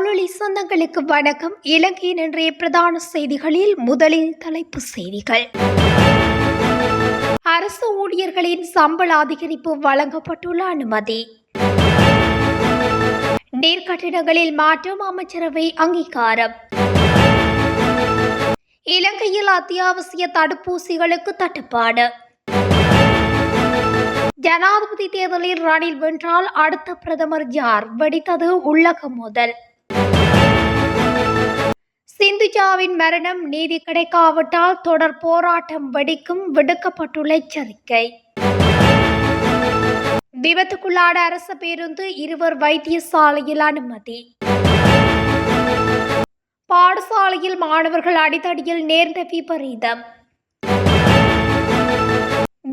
தமிழொலி சொந்தங்களுக்கு வணக்கம். இலங்கையின் இன்றைய பிரதான செய்திகளில் முதலில் தலைப்பு செய்திகள். அரசு ஊழியர்களின் சம்பள அதிகரிப்பு வழங்கப்பட்டுள்ள அனுமதி. நீர்க்கட்டிடங்களில் மாற்றம், அமைச்சரவை அங்கீகாரம். இலங்கையில் அத்தியாவசிய தடுப்பூசிகளுக்கு தட்டுப்பாடு. ஜனாதிபதி தேர்தலில் ரணில் வென்றால் அடுத்த பிரதமர் யார்? வெடித்தது உள்ளக மோதல். சிந்துஜாவின் மரணம் நீதி கிடைக்காவிட்டால் தொடர் போராட்டம் வெடிக்கும், விடுக்கப்பட்டுள்ள எச்சரிக்கை. விபத்துக்குள்ளான அரசு பேருந்து, இருவர் வைத்தியசாலையில் அனுமதி. பாடசாலையில் மாணவர்கள் அடித்தடியில் நேர்ந்த விபரீதம்.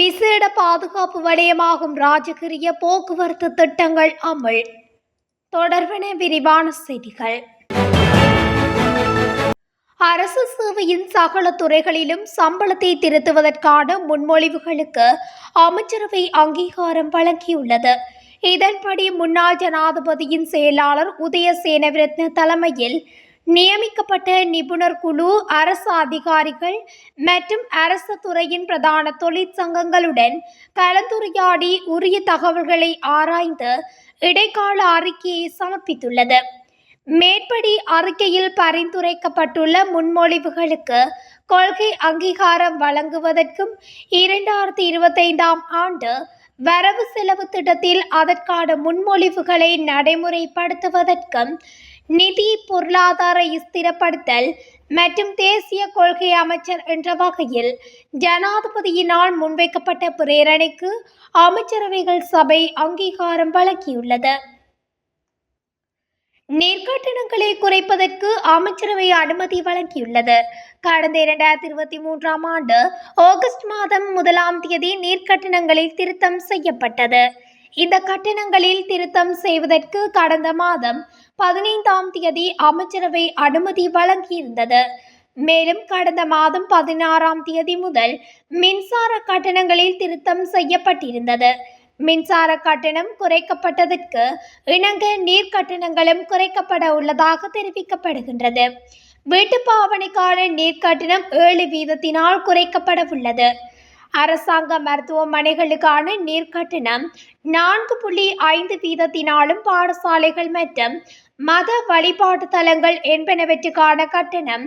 விசேட பாதுகாப்பு வலயமாகும் ராஜகிரிய போக்குவரத்து திட்டங்கள் அமல். தொடர்பான விரிவான செய்திகள். அரசு சேவையின் சகல துறைகளிலும் சம்பளத்தை திருத்துவதற்கான முன்மொழிவுகளுக்கு அமைச்சரவை அங்கீகாரம் வழங்கியுள்ளது. இதன்படி முன்னாள் ஜனாதிபதியின் செயலாளர் உதய சேனவிரத்ன தலைமையில் நியமிக்கப்பட்ட நிபுணர் குழு அரசு அதிகாரிகள் மற்றும் அரசு துறையின் பிரதான தொழிற்சங்கங்களுடன் கலந்துரையாடி உரிய தகவல்களை ஆராய்ந்து இடைக்கால அறிக்கையை சமர்ப்பித்துள்ளது. மேற்படி அறிக்கையில் பரிந்துரைக்கப்பட்டுள்ள முன்மொழிவுகளுக்கு கொள்கை அங்கீகாரம் வழங்குவதற்கும் 2025 ஆண்டு வரவு செலவு திட்டத்தில் அதற்கான முன்மொழிவுகளை நடைமுறைப்படுத்துவதற்கும் நிதி பொருளாதார ஸ்திரப்படுத்தல் மற்றும் தேசிய கொள்கை அமைச்சர் என்ற வகையில் ஜனாதிபதியினால் முன்வைக்கப்பட்ட பிரேரணைக்கு அமைச்சரவைகள் சபை அங்கீகாரம் வழங்கியுள்ளது. நீர்க்கட்டணங்களை குறைப்பதற்கு அமைச்சரவை அனுமதி வழங்கியுள்ளது. கடந்த 2023 ஆண்டு ஆகஸ்ட் மாதம் 1 நீர்க்கட்டணங்களில் திருத்தம் செய்யப்பட்டது. இந்த கட்டணங்களில் திருத்தம் செய்வதற்கு கடந்த மாதம் 15 அமைச்சரவை அனுமதி வழங்கியிருந்தது. மேலும் கடந்த மாதம் 16 முதல் மின்சார கட்டணங்களில் திருத்தம் செய்யப்பட்டிருந்தது. மின்சார கட்டணம் குறைக்கப்பட்டதற்கு இணங்க நீர் கட்டணங்களும் குறைக்கப்பட உள்ளதாக தெரிவிக்கப்படுகின்றது. வீட்டு பாவனைக்கான நீர் கட்டணம் 7% குறைக்கப்பட உள்ளது. அரசாங்க மருத்துவமனைகளுக்கான நீர் கட்டணம் 4.5% பாடசாலைகள் மற்றும் மத வழிபாட்டு தலங்கள் என்பனவற்றுக்கான கட்டணம்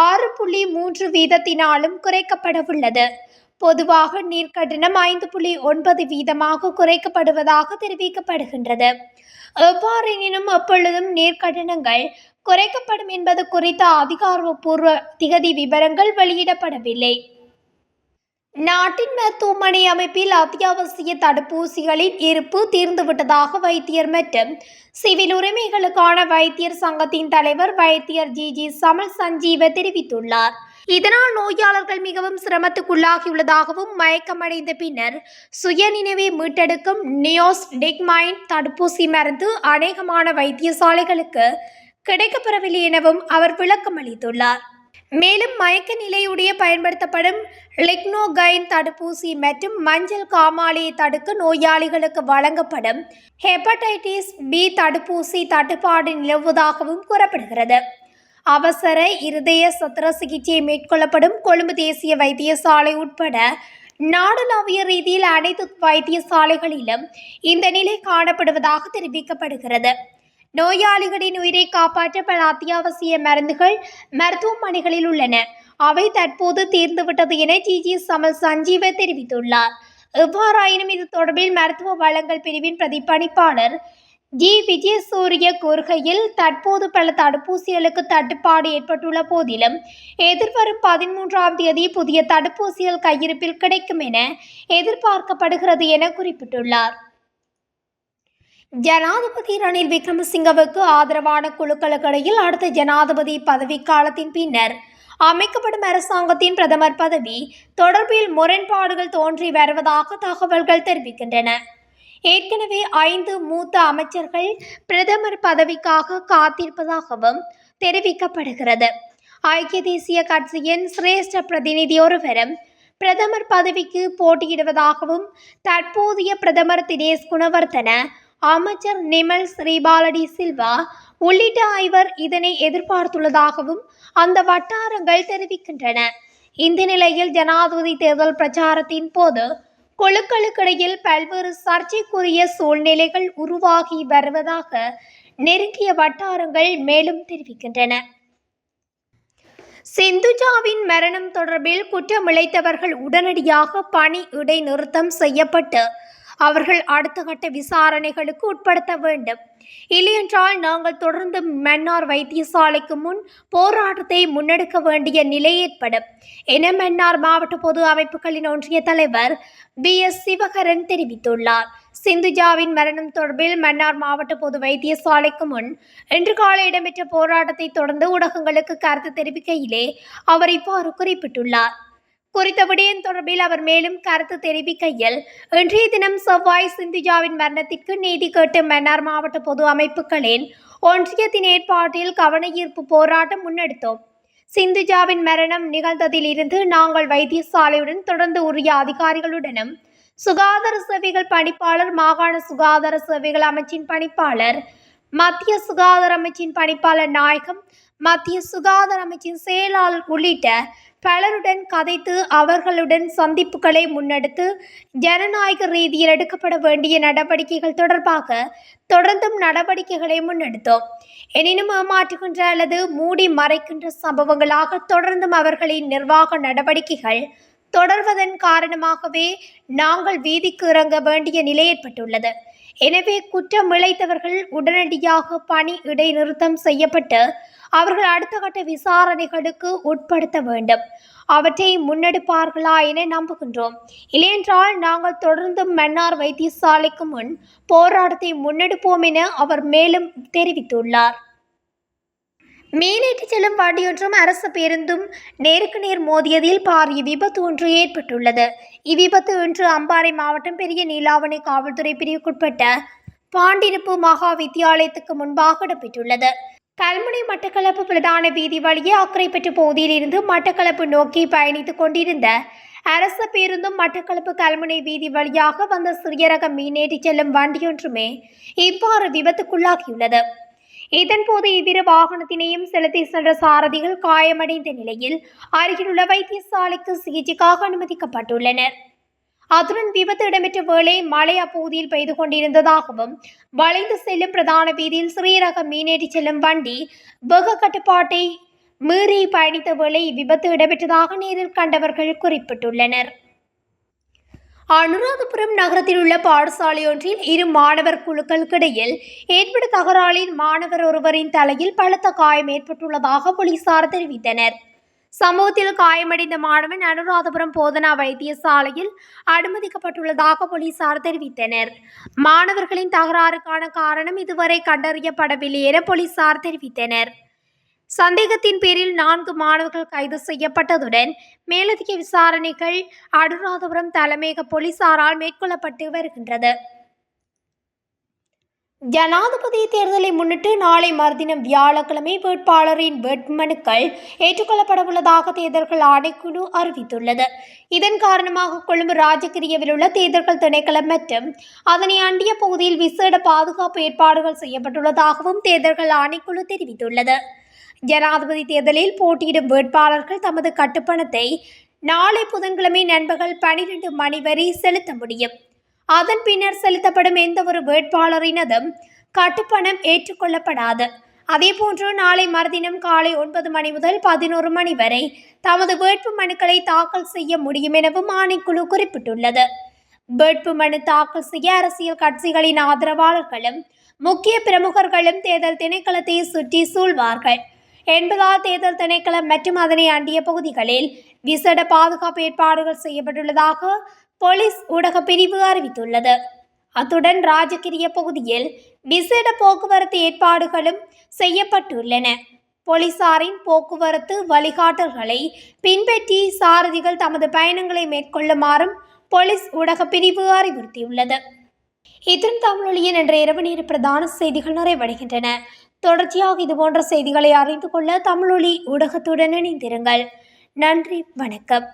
6.3% குறைக்கப்பட உள்ளது. பொதுவாக நீர் கட்டணம் 5.9% குறைக்கப்படுவதாக தெரிவிக்கப்படுகின்றது. எவ்வாறெனினும் எப்பொழுதும் நீர் கட்டணங்கள் குறைக்கப்படும் என்பது குறித்த அதிகாரப்பூர்வ திகதி விவரங்கள் வெளியிடப்படவில்லை. நாட்டின் மருத்துவமனை அமைப்பில் அத்தியாவசிய தடுப்பூசிகளின் இருப்பு தீர்ந்துவிட்டதாக வைத்தியர் மற்றும் சிவில் உரிமைகளுக்கான வைத்தியர் சங்கத்தின் தலைவர் வைத்தியர் ஜி சமல் சஞ்சீவ தெரிவித்துள்ளார். இதனால் நோயாளர்கள் மிகவும் சிரமத்துக்குள்ளாகியுள்ளதாகவும் மயக்கமடைந்த பின்னர் சுயநினைவை மீட்டெடுக்கும் நியோஸ்டிக்மைன் தடுப்பூசி மருந்து அநேகமான வைத்தியசாலைகளுக்கு கிடைக்கப்பெறவில்லை எனவும் அவர் விளக்கம் அளித்துள்ளார். மேலும் மயக்க நிலையுடைய பயன்படுத்தப்படும் லிக்னோகைன் தடுப்பூசி மற்றும் மஞ்சள் காமாலையை தடுக்க நோயாளிகளுக்கு வழங்கப்படும் ஹெப்படைட்டிஸ் பி தடுப்பூசி தட்டுப்பாடு நிலவுவதாகவும் கூறப்படுகிறது. அவசர இருதய சத்திர சிகிச்சை மேற்கொள்ளப்படும் கொழும்பு தேசிய வைத்தியசாலை உட்பட நாடுளாவிய ரீதியில் அனைத்து வைத்தியசாலைகளிலும் இந்த நிலை காணப்படுவதாக தெரிவிக்கப்படுகிறது. நோயாளிகளின் உயிரை காப்பாற்ற பல அத்தியாவசிய மருந்துகள் மருத்துவமனைகளில் உள்ளன. அவை தற்போது தீர்ந்துவிட்டது என ஜி சமல் சஞ்சீவ தெரிவித்துள்ளார். எவ்வாறாயினும் இது தொடர்பில் மருத்துவ வளங்கள் பிரிவின் பிரதிபலிப்பாளர் ஜி விஜயசூரிய கூறுகையில், தற்போது பல தடுப்பூசிகளுக்கு தட்டுப்பாடு ஏற்பட்டுள்ள போதிலும் எதிர்வரும் 13 புதிய தடுப்பூசிகள் கையிருப்பில் கிடைக்கும் என எதிர்பார்க்கப்படுகிறது என குறிப்பிட்டுள்ளார். ஜனாதிபதி ரணில் விக்ரமசிங்கவுக்கு ஆதரவான குழுக்களுக்கிடையில் அடுத்த ஜனாதிபதி பதவிக்காலத்தின் பின்னர் அமைக்கப்படும் அரசாங்கத்தின் பிரதமர் பதவி தொடர்பில் முரண்பாடுகள் தோன்றி வருவதாக தகவல்கள் தெரிவிக்கின்றன. ஏற்கனவே 5 மூத்த அமைச்சர்கள் பிரதமர் பதவிக்காக காத்திருப்பதாகவும் தெரிவிக்கப்படுகிறது. ஐக்கிய தேசிய கட்சியின் சிரேஷ்ட பிரதிநிதி ஒருவரும் பிரதமர் பதவிக்கு போட்டியிடுவதாகவும் தற்போதைய பிரதமர் தினேஷ் குணவர்த்தன, அமைச்சர் நிமல் ஸ்ரீபாலடி சில்வா, உள்ளிட்ட ஐவர் இதனை எதிர்பார்த்துள்ளதாகவும் அந்த வட்டாரங்கள் தெரிவிக்கின்றன. இந்த நிலையில் ஜனாதிபதி தேர்தல் பிரச்சாரத்தின் போது குழுக்களுக்கிடையில் பல்வேறு சர்ச்சைக்குரிய சூழ்நிலைகள் உருவாகி வருவதாக நெருங்கிய வட்டாரங்கள் மேலும் தெரிவிக்கின்றன. சிந்துஜாவின் மரணம் தொடர்பில் குற்றமிழைத்தவர்கள் உடனடியாக பணி இடைநிறுத்தம் செய்யப்பட்டு அவர்கள் அடுத்த கட்ட விசாரணைகளுக்கு உட்படுத்த வேண்டும். இல்லையென்றால் நாங்கள் தொடர்ந்து மன்னார் வைத்தியசாலைக்கு முன் போராட்டத்தை முன்னெடுக்க வேண்டிய நிலை ஏற்படும் என மன்னார் மாவட்ட பொது அமைப்புகளின் ஒன்றிய தலைவர் BS சிவகரன் தெரிவித்துள்ளார். சிந்துஜாவின் மரணம் தொடர்பில் மன்னார் மாவட்ட பொது வைத்தியசாலைக்கு முன் இன்று காலை இடம்பெற்ற போராட்டத்தை தொடர்ந்து ஊடகங்களுக்கு கருத்து தெரிவிக்கையிலே அவர் இவ்வாறு குறிப்பிட்டுள்ளார். குறித்த விடயம் தொடர்பில் அவர் மேலும் கருத்து தெரிவிக்கையில், இன்றைய தினம் செவ்வாய் சிந்துஜாவின் மரணத்திற்கு நீதி கேட்டு மன்னார் மாவட்ட பொது அமைப்புகளின் ஒன்றியத்தின் ஏற்பாட்டில் கவனஈர்ப்பு போராட்டம் முன்னெடுத்தோம். சிந்துஜாவின் மரணம் நிகழ்ந்ததில் இருந்து நாங்கள் வைத்தியசாலையுடன் தொடர்ந்து உரிய அதிகாரிகளுடனும் சுகாதார சேவைகள் பணிப்பாளர், மாகாண சுகாதார சேவைகள் அமைச்சின் பணிப்பாளர், மத்திய சுகாதார அமைச்சின் பணிப்பாளர் நாயகம், மத்திய சுகாதார அமைச்சின் செயலாளர் உள்ளிட்ட பலருடன் கதைத்து அவர்களுடன் சந்திப்புகளை முன்னெடுத்து ஜனநாயக ரீதியில் எடுக்கப்பட வேண்டிய நடவடிக்கைகள் தொடர்பாக தொடர்ந்தும் நடவடிக்கைகளை முன்னெடுத்தோம். எனினும் ஏமாற்றுகின்ற அல்லது மூடி மறைக்கின்ற சம்பவங்களாக தொடர்ந்தும் அவர்களின் நிர்வாக நடவடிக்கைகள் தொடர்வதன் காரணமாகவே நாங்கள் வீதிக்கு இறங்க வேண்டிய நிலை ஏற்பட்டுள்ளது. எனவே குற்றம் இழைத்தவர்கள் உடனடியாக பணி இடைநிறுத்தம் செய்யப்பட்டு அவர்கள் அடுத்த கட்ட விசாரணைகளுக்கு உட்படுத்த வேண்டும். அவற்றை முன்னெடுப்பார்களா என நம்புகின்றோம். இல்லையென்றால் நாங்கள் தொடர்ந்து மன்னார் வைத்தியசாலைக்கு முன் போராட்டத்தை முன்னெடுப்போம் என அவர் மேலும் தெரிவித்துள்ளார். மீனேற்றி செல்லும் வண்டியொன்றும் அரசு பேருந்தும் நேருக்கு நேர் மோதியதில் பாரிய விபத்து ஒன்று ஏற்பட்டுள்ளது. இவ்விபத்து இன்று அம்பாறை மாவட்டம் பெரிய நீலாவணை காவல்துறை பிரிவுக்குட்பட்ட பாண்டிருப்பு மகா வித்தியாலயத்துக்கு முன்பாக இடம்பெற்றுள்ளது. கல்முனை மட்டக்களப்பு பிரதான வீதி வழியே அக்கரைப்பற்று பகுதியில் இருந்து மட்டக்களப்பு நோக்கி பயணித்துக் கொண்டிருந்த அரசு பேருந்தும் மட்டக்களப்பு கல்முனை வீதி வழியாக வந்த சிறிய ரக மீனேற்றி செல்லும் வண்டியொன்றுமே இவ்வாறு விபத்துக்குள்ளாகியுள்ளது. இதன்போது இவ்விரு வாகனத்தினையும் செலுத்தி சென்ற சாரதிகள் காயமடைந்த நிலையில் அருகிலுள்ள வைத்தியசாலைக்கு சிகிச்சைக்காக அனுமதிக்கப்பட்டுள்ளனர். அத்துடன் விபத்து இடம்பெற்ற வேளை மழை அப்பகுதியில் பெய்து கொண்டிருந்ததாகவும் வளைந்து செல்லும் பிரதான வீதியில் சிறிய மீனேற்றி செல்லும் வண்டி வேக கட்டுப்பாட்டை மீறி பயணித்த வேளை விபத்து இடம்பெற்றதாக நேரில் கண்டவர்கள் குறிப்பிட்டுள்ளனர். அனுராதபுரம் நகரத்தில் உள்ள பாடசாலை ஒன்றில் இரு மாணவர் குழுக்களுக்கிடையில் ஏற்பட்ட தகராறில் மாணவர் ஒருவரின் தலையில் பலத்த காயம் ஏற்பட்டுள்ளதாக போலீசார் தெரிவித்தனர். சம்பவத்தில் காயமடைந்த மாணவன் அனுராதபுரம் போதனா வைத்தியசாலையில் அனுமதிக்கப்பட்டுள்ளதாக போலீசார் தெரிவித்தனர். மாணவர்களின் தகராறுக்கான காரணம் இதுவரை கண்டறியப்படவில்லை என போலீசார் தெரிவித்தனர். சந்தேகத்தின் பேரில் 4 மாணவர்கள் கைது செய்யப்பட்டதுடன் மேலதிக விசாரணைகள் அனுராதபுரம் தலைமையக போலீசாரால் மேற்கொள்ளப்பட்டு வருகின்றது. ஜனாதிபதி தேர்தலை முன்னிட்டு நாளை மறுதினம் வியாழக்கிழமை வேட்பாளரின் வேட்புமனுக்கள் ஏற்றுக்கொள்ளப்படவுள்ளதாக தேர்தல்கள் ஆணைக்குழு அறிவித்துள்ளது. இதன் காரணமாக கொழும்பு ராஜகிரியவில் உள்ள தேர்தல்கள் திணைக்களம் மற்றும் அதனை அண்டிய பகுதியில் விசேட பாதுகாப்பு ஏற்பாடுகள் செய்யப்பட்டுள்ளதாகவும் தேர்தல்கள் ஆணைக்குழு தெரிவித்துள்ளது. ஜனாதிபதி தேர்தலில் போட்டியிடும் வேட்பாளர்கள் தமது கட்டுப்பணத்தை நாளை புதன்கிழமை நண்பகல் 12 மணி வரை செலுத்த முடியும். அதன் பின்னர் செலுத்தப்படும் எந்த ஒரு வேட்பாளரினதும் கட்டுப்பணம் ஏற்றுக்கொள்ளப்படாது. அதேபோன்று நாளை மறுதினம் காலை 9 மணி முதல் 11 மணி வரை தமது வேட்பு மனுக்களை தாக்கல் செய்ய முடியும் எனவும் ஆணைக்குழு குறிப்பிட்டுள்ளது. வேட்பு மனு தாக்கல் செய்ய அரசியல் கட்சிகளின் ஆதரவாளர்களும் முக்கிய பிரமுகர்களும் தேர்தல் திணைக்களத்தை சுற்றி சூழ்வார்கள் என்பதால் தேர்தல் திணைக்களம் மற்றும் அதனை அண்டிய பகுதிகளில் விசேட பாதுகாப்பு ஏற்பாடுகள் செய்யப்பட்டுள்ளதாக போலீஸ் ஊடக பிரிவு அறிவித்துள்ளது. அத்துடன் ராஜகிரிய பகுதியில் விசேட போக்குவரத்து ஏற்பாடுகளும் செய்யப்பட்டுள்ளன. போலீசாரின் போக்குவரத்து வழிகாட்டல்களை பின்பற்றி சாரதிகள் தமது பயணங்களை மேற்கொள்ளுமாறும் போலீஸ் ஊடக பிரிவு அறிவுறுத்தியுள்ளது. இத்துடன் தமிழொலியின் இன்று இரவு நேர பிரதான செய்திகள் நிறைவடைகின்றன. தொடர்ச்சியாக இதுபோன்ற செய்திகளை அறிந்து கொள்ள தமிழொலி ஊடகத்துடன் இணைந்திருங்கள். நன்றி, வணக்கம்.